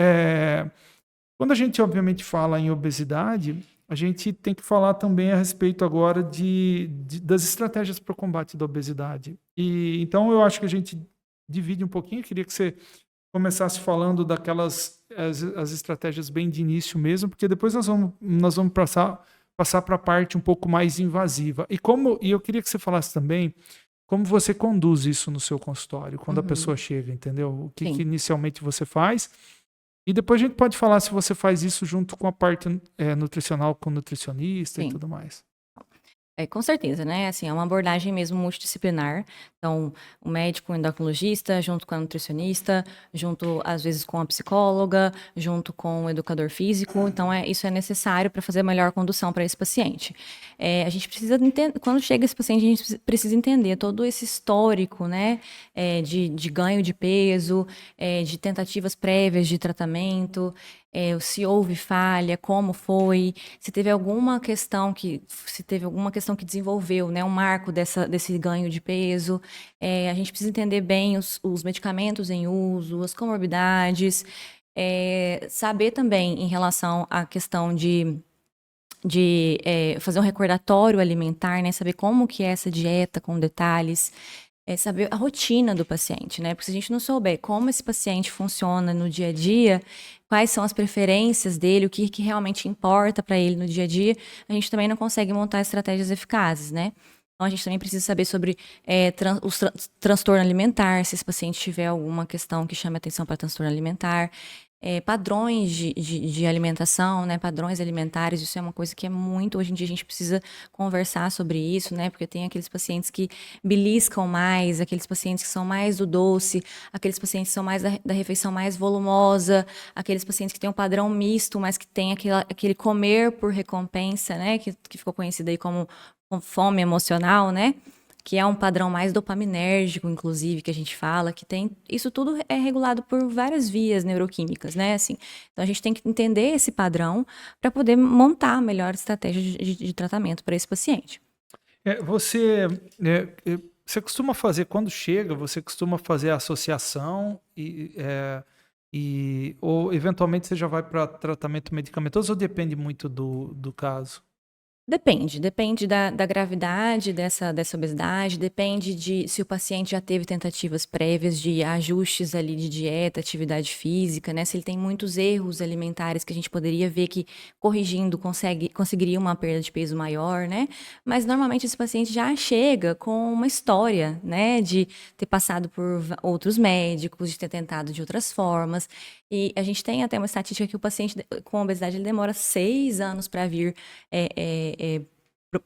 É, quando a gente, obviamente, fala em obesidade, a gente tem que falar também a respeito agora das estratégias para o combate da obesidade. E então eu acho que a gente divide um pouquinho. Eu queria que você começasse falando daquelas as estratégias bem de início mesmo, porque depois nós vamos passar para a parte um pouco mais invasiva. E eu queria que você falasse também como você conduz isso no seu consultório, quando a Uhum. pessoa chega, entendeu? O que, que Sim. inicialmente você faz. E depois a gente pode falar se você faz isso junto com a parte nutricional, com o nutricionista e Sim. tudo mais. Com certeza, né? Assim, é uma abordagem mesmo multidisciplinar. Então, o médico, o endocrinologista, junto com a nutricionista, junto, às vezes, com a psicóloga, junto com o educador físico. Então, isso é necessário para fazer a melhor condução para esse paciente. A gente precisa entender, quando chega esse paciente, a gente precisa entender todo esse histórico, né? De ganho de peso, de tentativas prévias de tratamento, se houve falha, como foi, se teve alguma questão que desenvolveu, né, um marco desse ganho de peso. A gente precisa entender bem os medicamentos em uso, as comorbidades, saber também em relação à questão de fazer um recordatório alimentar, né, saber como que é essa dieta com detalhes. Saber a rotina do paciente, né? Porque se a gente não souber como esse paciente funciona no dia a dia, quais são as preferências dele, o que realmente importa para ele no dia a dia, a gente também não consegue montar estratégias eficazes, né? Então, a gente também precisa saber sobre transtorno alimentar, se esse paciente tiver alguma questão que chame atenção para transtorno alimentar. Padrões de alimentação, né? Padrões alimentares, isso é uma coisa que é muito, hoje em dia a gente precisa conversar sobre isso, né? Porque tem aqueles pacientes que beliscam mais, aqueles pacientes que são mais do doce, aqueles pacientes que são mais da refeição mais volumosa, aqueles pacientes que têm um padrão misto, mas que tem aquele comer por recompensa, né? Que ficou conhecido aí como fome emocional, né? Que é um padrão mais dopaminérgico, inclusive, que a gente fala, que tem. Isso tudo é regulado por várias vias neuroquímicas, né? Assim, então a gente tem que entender esse padrão para poder montar a melhor estratégia de tratamento para esse paciente. É, você, você costuma fazer, quando chega, você costuma fazer a associação ou eventualmente você já vai para tratamento medicamentoso ou depende muito do caso? Depende da gravidade dessa obesidade, depende de se o paciente já teve tentativas prévias de ajustes ali de dieta, atividade física, né? Se ele tem muitos erros alimentares que a gente poderia ver que corrigindo conseguiria uma perda de peso maior, né? Mas normalmente esse paciente já chega com uma história, né? De ter passado por outros médicos, de ter tentado de outras formas. E a gente tem até uma estatística que o paciente com obesidade ele demora 6 anos para vir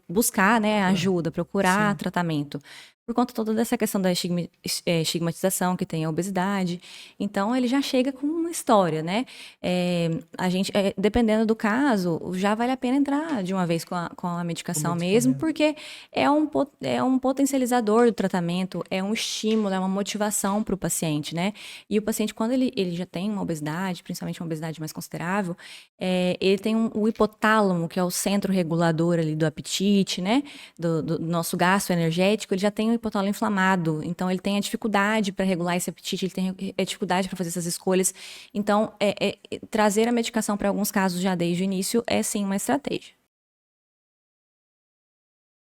buscar, né, Procurar. ajuda, procurar Sim. tratamento. Por conta toda dessa questão da estigmatização que tem a obesidade. Então, ele já chega com uma história, né? Dependendo do caso, já vale a pena entrar de uma vez com a O medicação mesmo, medicamento. porque é um potencializador do tratamento, é um estímulo, é uma motivação para o paciente, né? E o paciente, quando ele já tem uma obesidade, principalmente uma obesidade mais considerável, ele tem o hipotálamo, que é o centro regulador ali do apetite, né? Do nosso gasto energético, ele já tem o hipotálamo inflamado. Então, ele tem a dificuldade para regular esse apetite, ele tem a dificuldade para fazer essas escolhas. Então, trazer a medicação para alguns casos já desde o início é sim uma estratégia.